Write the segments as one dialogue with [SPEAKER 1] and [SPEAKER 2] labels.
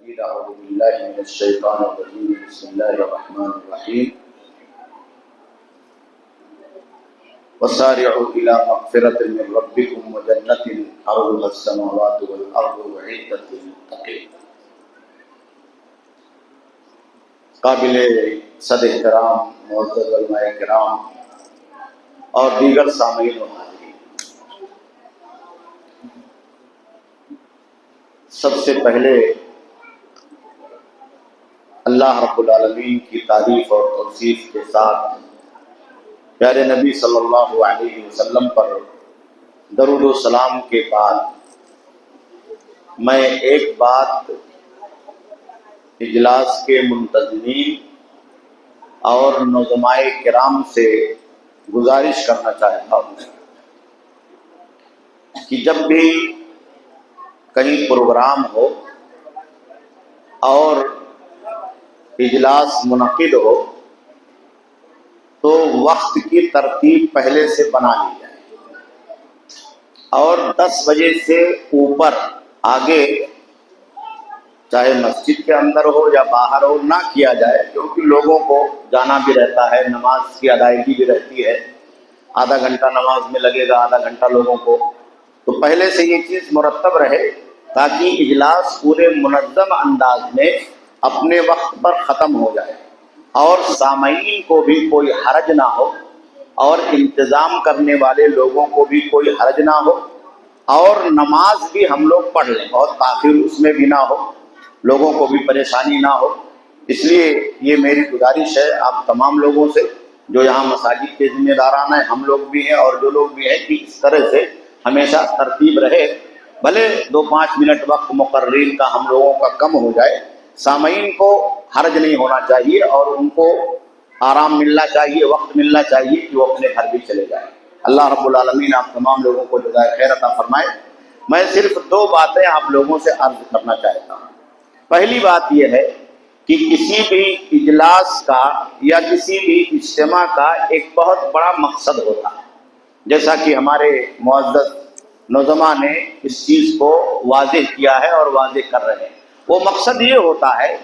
[SPEAKER 1] المجيد أعوذ بالله من الشيطان الرجيم بسم الله الرحمن الرحيم وسارعوا إلى مغفرة من ربكم وجنة عرضها السماوات والأرض أعدت للمتقين. قابل صد احترام معزز علماء کرام اور دیگر سامعین و حاضرین، سب سے پہلے اللہ رب العالمین کی تعریف اور توصیف کے ساتھ پیارے نبی صلی اللہ علیہ وسلم پر درود و سلام کے بعد میں ایک بات اجلاس کے منتظمین اور نظمائے کرام سے گزارش کرنا چاہتا ہوں کہ جب بھی کہیں پروگرام ہو اور اجلاس منعقد ہو تو وقت کی ترتیب پہلے سے بنا لی جائے اور 10 بجے سے اوپر آگے چاہے مسجد کے اندر ہو یا باہر ہو نہ کیا جائے، کیونکہ لوگوں کو جانا بھی رہتا ہے، نماز کی ادائیگی بھی رہتی ہے، آدھا گھنٹہ نماز میں لگے گا، آدھا گھنٹہ لوگوں کو، تو پہلے سے یہ چیز مرتب رہے تاکہ اجلاس پورے منظم انداز میں اپنے وقت پر ختم ہو جائے اور سامعین کو بھی کوئی حرج نہ ہو اور انتظام کرنے والے لوگوں کو بھی کوئی حرج نہ ہو اور نماز بھی ہم لوگ پڑھ لیں، بہت تاخیر اس میں بھی نہ ہو، لوگوں کو بھی پریشانی نہ ہو۔ اس لیے یہ میری گزارش ہے آپ تمام لوگوں سے جو یہاں مساجد کے ذمہ داران ہیں، ہم لوگ بھی ہیں اور جو لوگ بھی ہیں، کہ اس طرح سے ہمیشہ ترتیب رہے، بھلے 2-5 منٹ وقت مقررین کا ہم لوگوں کا کم ہو جائے، سامعین کو حرج نہیں ہونا چاہیے اور ان کو آرام ملنا چاہیے، وقت ملنا چاہیے کہ وہ اپنے گھر بھی چلے جائیں۔ اللہ رب العالمین آپ تمام لوگوں کو جزائے خیر عطا فرمائے۔ میں صرف 2 باتیں آپ لوگوں سے عرض کرنا چاہتا ہوں۔ پہلی بات یہ ہے کہ کسی بھی اجلاس کا یا کسی بھی اجتماع کا ایک بہت بڑا مقصد ہوتا ہے، جیسا کہ ہمارے معزز نظما نے اس چیز کو واضح کیا ہے اور واضح کر رہے ہیں۔ وہ مقصد یہ ہوتا ہے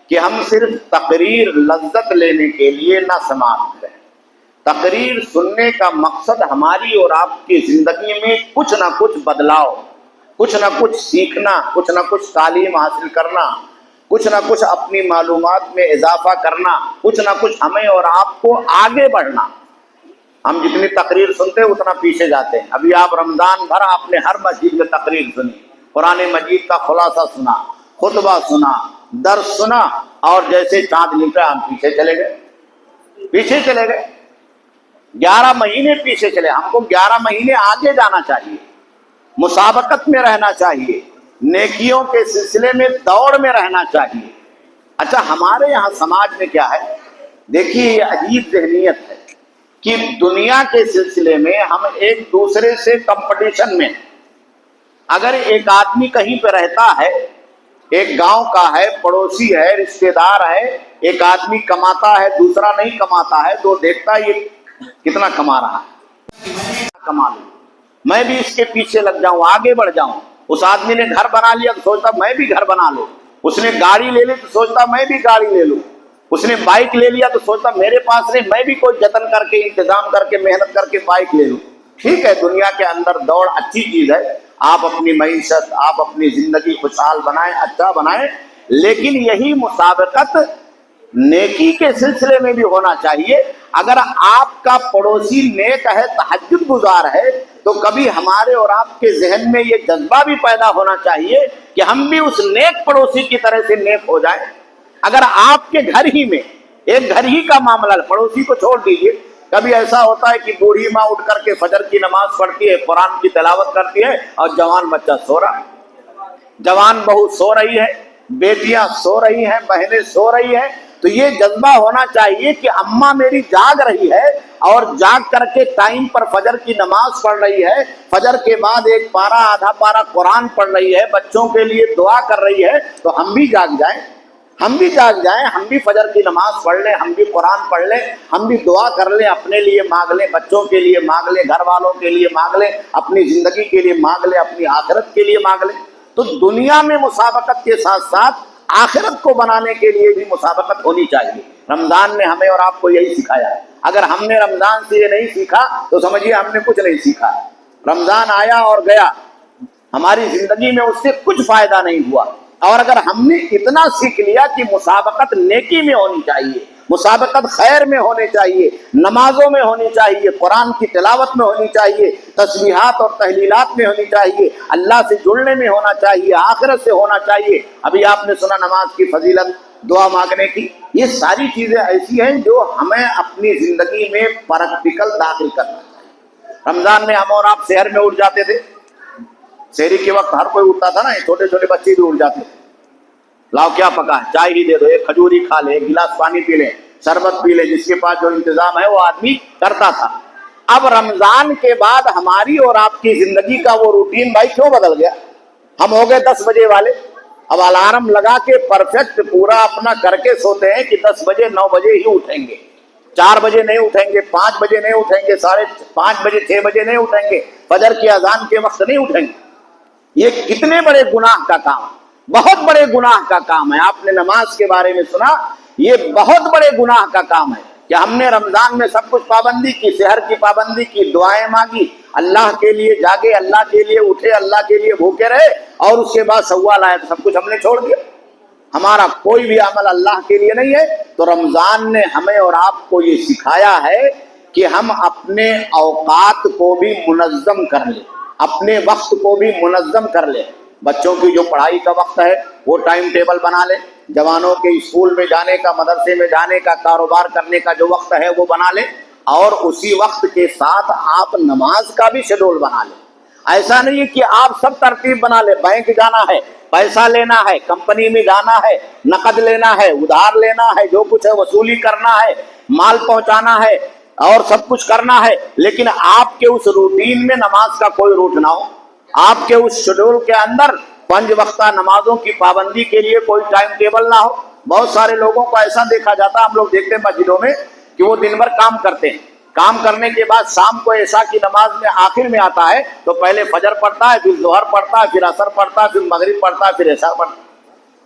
[SPEAKER 1] کہ ہم صرف تقریر لذت لینے کے لیے نہ سماعت کریں۔ تقریر سننے کا مقصد ہماری اور آپ کی زندگی میں کچھ نہ کچھ بدلاؤ، کچھ نہ کچھ سیکھنا، کچھ نہ کچھ تعلیم حاصل کرنا، کچھ نہ کچھ اپنی معلومات میں اضافہ کرنا، کچھ نہ کچھ ہمیں اور آپ کو آگے بڑھنا۔ ہم جتنی تقریر سنتے ہیں اتنا پیچھے جاتے ہیں۔ ابھی آپ رمضان بھر آپ نے ہر مسجد میں تقریر سنی، قرآن مجید کا خلاصہ سنا، خطبہ سنا، درس سنا، اور جیسے چاند نکلا ہم پیچھے چلے گئے، 11 مہینے پیچھے چلے۔ ہم کو 11 مہینے آگے جانا چاہیے، مسابقت میں رہنا چاہیے، نیکیوں کے سلسلے میں دوڑ میں رہنا چاہیے۔ اچھا، ہمارے یہاں سماج میں کیا ہے، دیکھیے یہ عجیب ذہنیت ہے کہ دنیا کے سلسلے میں ہم ایک دوسرے سے کمپٹیشن میں، اگر ایک آدمی کہیں پہ رہتا ہے، ایک گاؤں کا ہے، پڑوسی ہے، رشتہ دار ہے، ایک آدمی کماتا ہے دوسرا نہیں کماتا ہے، تو دیکھتا ہے یہ کتنا کما رہا ہے، کما لوں، میں بھی اس کے پیچھے لگ جاؤں، آگے بڑھ جاؤں۔ اس آدمی نے گھر بنا لیا تو سوچتا میں بھی گھر بنا لوں، اس نے گاڑی لے لی تو سوچتا میں بھی گاڑی لے لوں، اس نے بائک لے لیا تو سوچتا میرے پاس نہیں، میں بھی کوئی جتن کر کے انتظام کر کے محنت کر کے بائک لے لوں۔ ٹھیک ہے، دنیا کے اندر دوڑ اچھی چیز ہے، آپ اپنی معیشت، آپ اپنی زندگی خوشحال بنائیں، اچھا بنائیں، لیکن یہی مسابقت نیکی کے سلسلے میں بھی ہونا چاہیے۔ اگر آپ کا پڑوسی نیک ہے، تہجد گزار ہے، تو کبھی ہمارے اور آپ کے ذہن میں یہ جذبہ بھی پیدا ہونا چاہیے کہ ہم بھی اس نیک پڑوسی کی طرح سے نیک ہو جائیں۔ اگر آپ کے گھر ہی میں ایک گھر ہی کا معاملہ، پڑوسی کو چھوڑ دیجیے، کبھی ایسا ہوتا ہے کہ بوڑھی ماں اٹھ کر کے فجر کی نماز پڑھتی ہے، قرآن کی تلاوت کرتی ہے، اور جوان بچہ سو رہا ہے، جوان بہو سو رہی ہے، بیٹیاں سو رہی ہیں، بہنیں سو رہی ہیں، تو یہ جذبہ ہونا چاہیے کہ اماں میری جاگ رہی ہے اور جاگ کر کے ٹائم پر فجر کی نماز پڑھ رہی ہے، فجر کے بعد 1 پارہ آدھا پارہ قرآن پڑھ رہی ہے، بچوں کے لیے دعا کر رہی ہے، تو ہم بھی جاگ جائیں، ہم بھی فجر کی نماز پڑھ لیں، ہم بھی قرآن پڑھ لیں، ہم بھی دعا کر لیں، اپنے لیے مانگ لیں، بچوں کے لیے مانگ لیں، گھر والوں کے لیے مانگ لیں، اپنی زندگی کے لیے مانگ لیں، اپنی آخرت کے لیے مانگ لیں۔ تو دنیا میں مسابقت کے ساتھ ساتھ آخرت کو بنانے کے لیے بھی مسابقت ہونی چاہیے۔ رمضان نے ہمیں اور آپ کو یہی سکھایا ہے۔ اگر ہم نے رمضان سے یہ نہیں سیکھا تو سمجھیے ہم نے کچھ نہیں سیکھا۔ رمضان آیا اور گیا، ہماری زندگی میں اس سے کچھ فائدہ نہیں ہوا۔ اور اگر ہم نے اتنا سیکھ لیا کہ مسابقت نیکی میں ہونی چاہیے، مسابقت خیر میں ہونی چاہیے، نمازوں میں ہونی چاہیے، قرآن کی تلاوت میں ہونی چاہیے، تسبیحات اور تحلیلات میں ہونی چاہیے، اللہ سے جڑنے میں ہونا چاہیے، آخرت سے ہونا چاہیے۔ ابھی آپ نے سنا نماز کی فضیلت، دعا مانگنے کی، یہ ساری چیزیں ایسی ہیں جو ہمیں اپنی زندگی میں پریکٹیکل داخل کرنا چاہیے۔ رمضان میں ہم اور آپ سحر میں اٹھ جاتے تھے، سحری کے وقت ہر کوئی اٹھتا تھا نا، چھوٹے چھوٹے بچے بھی اٹھ جاتے تھے، لاؤ کیا پکا ہے، چائے ہی دے دو، ایک کھجور ہی کھا لے، ایک گلاس پانی پی لے، شربت پی لے، جس کے پاس جو انتظام ہے وہ آدمی کرتا تھا۔ اب رمضان کے بعد ہماری اور آپ کی زندگی کا وہ روٹین بھائی کیوں بدل گیا؟ ہم ہو گئے 10 بجے والے، اب الارم لگا کے پرفیکٹ پورا اپنا کر کے سوتے ہیں کہ 10 بجے 9 بجے ہی اٹھیں گے، 4 بجے نہیں اٹھیں گے، 5 بجے نہیں اٹھیں گے، 5:30 بجے 6 بجے نہیں اٹھیں گے، فجر کی اذان کے وقت نہیں اٹھیں گے۔ یہ کتنے بڑے گناہ کا کام ہے، بہت بڑے گناہ کا کام ہے۔ آپ نے نماز کے بارے میں سنا، یہ بہت بڑے گناہ کا کام ہے کہ ہم نے رمضان میں سب کچھ پابندی کی، سحر کی پابندی کی، دعائیں مانگی، اللہ کے لیے جاگے، اللہ کے لیے اٹھے، اللہ کے لیے بھوکے رہے، اور اس کے بعد سوال آیا تو سب کچھ ہم نے چھوڑ دیا۔ ہمارا کوئی بھی عمل اللہ کے لیے نہیں ہے۔ تو رمضان نے ہمیں اور آپ کو یہ سکھایا ہے کہ ہم اپنے اوقات کو بھی منظم کر لیں، اپنے وقت کو بھی منظم کر لیں۔ بچوں کی جو پڑھائی کا وقت ہے وہ ٹائم ٹیبل بنا لیں، جوانوں کے اسکول میں جانے کا، مدرسے میں جانے کا، کاروبار کرنے کا جو وقت ہے وہ بنا لیں، اور اسی وقت کے ساتھ آپ نماز کا بھی شیڈول بنا لیں۔ ایسا نہیں ہے کہ آپ سب ترتیب بنا لیں، بینک جانا ہے، پیسہ لینا ہے، کمپنی میں جانا ہے، نقد لینا ہے، ادھار لینا ہے، جو کچھ ہے وصولی کرنا ہے، مال پہنچانا ہے، اور سب کچھ کرنا ہے، لیکن آپ کے اس روٹین میں نماز کا کوئی روٹ نہ ہو، آپ کے اس شیڈول کے اندر 5 وقتہ نمازوں کی پابندی کے لیے کوئی ٹائم ٹیبل نہ ہو۔ بہت سارے لوگوں کو ایسا دیکھا جاتا ہے، ہم لوگ دیکھتے ہیں مسجدوں میں، کہ وہ دن بھر کام کرتے ہیں، کام کرنے کے بعد شام کو عشاء کی نماز میں آخر میں آتا ہے تو پہلے فجر پڑھتا ہے، پھر ظہر پڑھتا ہے، پھر عصر پڑھتا ہے، پھر مغرب پڑھتا ہے، پھر عشاء پڑھتا ہے۔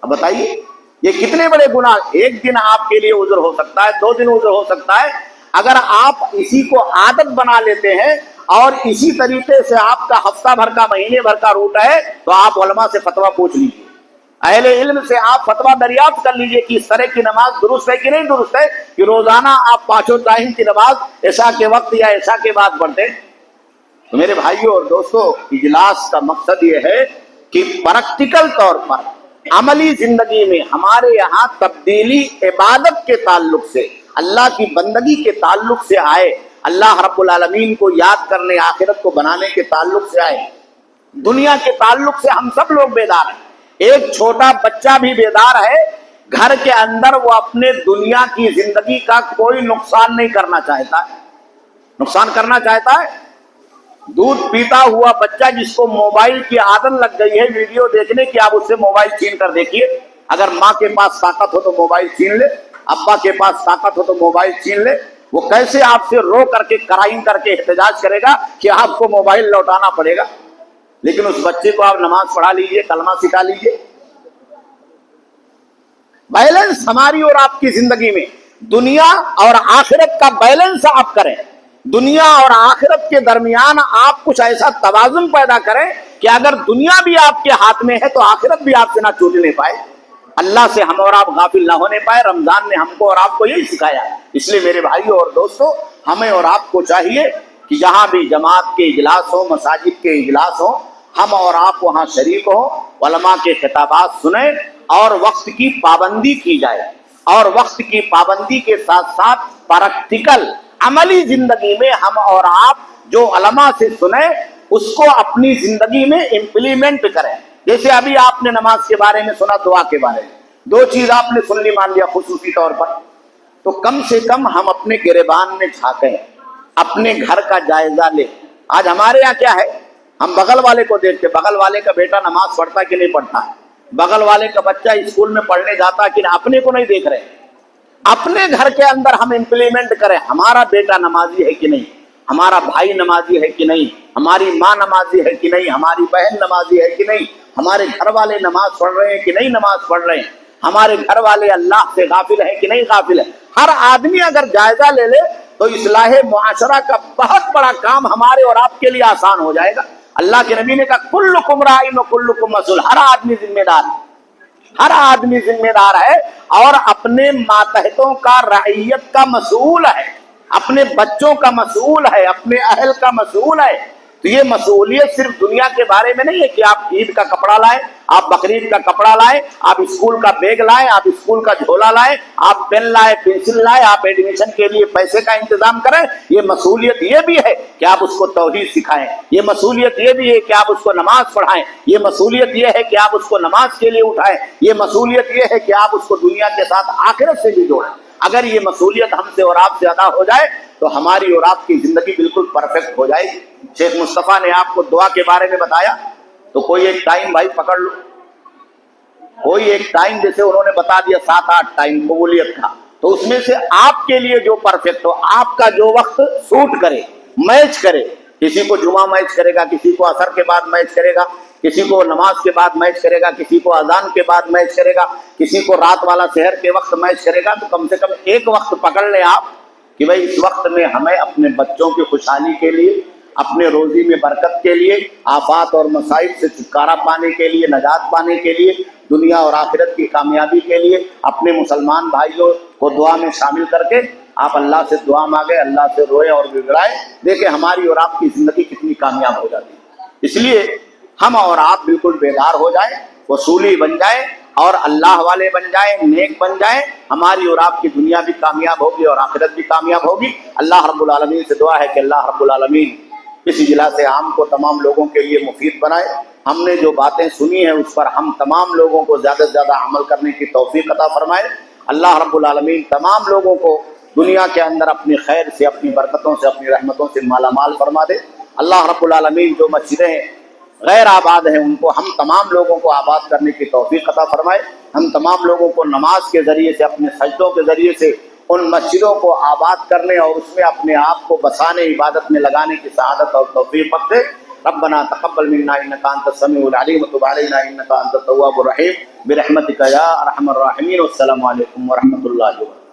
[SPEAKER 1] اب بتائیے یہ کتنے بڑے گناہ۔ ایک دن آپ کے لیے عذر ہو سکتا ہے، 2 دن عذر ہو سکتا ہے، اگر آپ اسی کو عادت بنا لیتے ہیں اور اسی طریقے سے آپ کا ہفتہ بھر کا، مہینے بھر کا روٹ ہے، تو آپ علماء سے فتویٰ پوچھ لیجیے، اہل علم سے آپ فتویٰ دریافت کر لیجیے کہ اس طرح کی نماز درست ہے کہ نہیں درست ہے، کہ روزانہ آپ 5 ٹائم کی نماز عشاء کے وقت یا عشاء کے بعد پڑھتے ہیں۔ تو میرے بھائیوں اور دوستوں، اجلاس کا مقصد یہ ہے کہ پریکٹیکل طور پر عملی زندگی میں ہمارے یہاں تبدیلی عبادت کے تعلق سے، اللہ کی بندگی کے تعلق سے آئے، اللہ رب العالمین کو یاد کرنے، آخرت کو بنانے کے تعلق سے آئے۔ دنیا کے تعلق سے ہم سب لوگ بیدار ہیں، ایک چھوٹا بچہ بھی بیدار ہے، گھر کے اندر وہ اپنے دنیا کی زندگی کا کوئی نقصان نہیں کرنا چاہتا ہے۔ نقصان کرنا چاہتا ہے؟ دودھ پیتا ہوا بچہ جس کو موبائل کی عادت لگ گئی ہے ویڈیو دیکھنے کی، آپ اس سے موبائل چھین کر دیکھیے، اگر ماں کے پاس طاقت ہو تو موبائل چھین لے، ابا کے پاس طاقت ہو تو موبائل چھین لے، وہ کیسے آپ سے رو کر کے، کرائم کر کے احتجاج کرے گا کہ آپ کو موبائل لوٹانا پڑے گا۔ لیکن اس بچے کو آپ نماز پڑھا لیجئے، کلمہ سکھا لیجئے۔ بیلنس ہماری اور آپ کی زندگی میں، دنیا اور آخرت کا بیلنس آپ کریں، دنیا اور آخرت کے درمیان آپ کچھ ایسا توازن پیدا کریں کہ اگر دنیا بھی آپ کے ہاتھ میں ہے تو آخرت بھی آپ سے نہ چھوٹنے پائے، اللہ سے ہم اور آپ غافل نہ ہونے پائے۔ رمضان نے ہم کو اور آپ کو یہی سکھایا ہے۔ اس لیے میرے بھائیوں اور دوستوں، ہمیں اور آپ کو چاہیے کہ جہاں بھی جماعت کے اجلاس ہوں، مساجد کے اجلاس ہوں، ہم اور آپ وہاں شریک ہوں، علماء کے خطابات سنیں، اور وقت کی پابندی کی جائے، اور وقت کی پابندی کے ساتھ ساتھ پریکٹیکل عملی زندگی میں ہم اور آپ جو علماء سے سنیں اس کو اپنی زندگی میں امپلیمنٹ کریں۔ جیسے ابھی آپ نے نماز کے بارے میں سنا، دعا کے بارے میں 2 چیز آپ نے سن لی، مان لیا خصوصی طور پر، تو کم سے کم ہم اپنے گریبان میں جھانکیں، اپنے گھر کا جائزہ لیں۔ آج ہمارے یہاں کیا ہے، ہم بغل والے کو دیکھتے، بغل والے کا بیٹا نماز پڑھتا کہ نہیں پڑھتا ہے، بغل والے کا بچہ اسکول میں پڑھنے جاتا کہ اپنے کو نہیں دیکھ رہے۔ اپنے گھر کے اندر ہم امپلیمنٹ کریں، ہمارا بیٹا نمازی ہے کہ نہیں، ہمارا بھائی نمازی ہے کہ نہیں، ہماری ماں نمازی ہے کہ نہیں، ہماری بہن نمازی ہے کہ نہیں، ہمارے گھر والے نماز پڑھ رہے ہیں کہ نہیں نماز پڑھ رہے ہیں۔ ہمارے گھر والے اللہ سے غافل ہیں کہ نہیں غافل ہیں؟ ہر آدمی اگر جائزہ لے لے تو اصلاح معاشرہ کا بہت بڑا کام ہمارے اور آپ کے لیے آسان ہو جائے گا۔ اللہ کے نبی نے کہا کلکم راعٍ وکلکم مسئول، ہر آدمی ذمہ دار ہے، ہر آدمی ذمہ دار ہے اور اپنے ماتحتوں کا، رعیت کا مسئول ہے، اپنے بچوں کا مسئول ہے، اپنے اہل کا مسئول ہے۔ تو یہ مسئولیت صرف دنیا کے بارے میں نہیں ہے کہ آپ عید کا کپڑا لائیں، آپ بقرعید کا کپڑا لائیں، آپ اسکول کا بیگ لائیں، آپ اسکول کا جھولا لائیں، آپ پین لائیں، پنسل لائیں، آپ ایڈمیشن کے لیے پیسے کا انتظام کریں۔ یہ مسئولیت یہ بھی ہے کہ آپ اس کو توحید سکھائیں، یہ مسئولیت یہ بھی ہے کہ آپ اس کو نماز پڑھائیں، یہ مسئولیت یہ ہے کہ آپ اس کو نماز کے لیے اٹھائیں، یہ مسئولیت یہ ہے کہ آپ اس کو دنیا کے ساتھ آخرت سے بھی جوڑیں۔ اگر یہ مسئولیت ہم سے اور آپ سے ادا ہو جائے تو ہماری اور آپ کی زندگی بالکل پرفیکٹ ہو جائے گی۔ شیخ مصطفیٰ نے آپ کو دعا کے بارے میں بتایا، تو کوئی ایک ٹائم بھائی پکڑ لو، کوئی ایک ٹائم، جیسے انہوں نے بتا دیا 7-8 ٹائم قبولیت کا، تو اس میں سے آپ کے لیے جو پرفیکٹ ہو، آپ کا جو وقت سوٹ کرے، میچ کرے، کسی کو جمعہ میچ کرے گا، کسی کو عصر کے بعد میچ کرے گا، کسی کو نماز کے بعد میچ کرے گا، کسی کو اذان کے بعد میچ کرے گا، کسی کو رات والا سحر کے وقت میچ کرے گا، تو کم سے کم ایک وقت پکڑ لیں آپ کہ بھائی اس وقت میں ہمیں اپنے بچوں کی خوشحالی کے لیے، اپنے روزی میں برکت کے لیے، آفات اور مصائب سے چھٹکارا پانے کے لیے، نجات پانے کے لیے، دنیا اور آخرت کی کامیابی کے لیے اپنے مسلمان بھائیوں کو دعا میں شامل کر کے آپ اللہ سے دعا مانگے، اللہ سے روئے اور گڑگڑائے، دیکھیں ہماری اور آپ کی زندگی کتنی کامیاب ہو جاتی ہے۔ اس لیے ہم اور آپ بالکل بیدار ہو جائیں، وصولی بن جائیں اور اللہ والے بن جائیں، نیک بن جائیں، ہماری اور آپ کی دنیا بھی کامیاب ہوگی اور آخرت بھی کامیاب ہوگی۔ اللہ رب العالمین سے دعا ہے کہ اللہ رب العالمین اس اجلاس عام کو تمام لوگوں کے لیے مفید بنائے۔ ہم نے جو باتیں سنی ہیں اس پر ہم تمام لوگوں کو زیادہ سے زیادہ عمل کرنے کی توفیق عطا فرمائے۔ اللہ رب العالمین تمام لوگوں کو دنیا کے اندر اپنی خیر سے، اپنی برکتوں سے، اپنی رحمتوں سے مالا مال فرما دے۔ اللہ رب العالمین جو مسجدیں غیر آباد ہیں ان کو ہم تمام لوگوں کو آباد کرنے کی توفیق عطا فرمائے۔ ہم تمام لوگوں کو نماز کے ذریعے سے، اپنے سجدوں کے ذریعے سے ان مسجدوں کو آباد کرنے اور اس میں اپنے آپ کو بسانے، عبادت میں لگانے کی سعادت اور توفیق بخشے۔ ربنا تقبل منا انك انت السميع العليم وتب علينا انك انت التواب الرحيم برحمتك يا ارحم الراحمين۔ والسلام علیکم ورحمۃ اللہ وبرکاتہ۔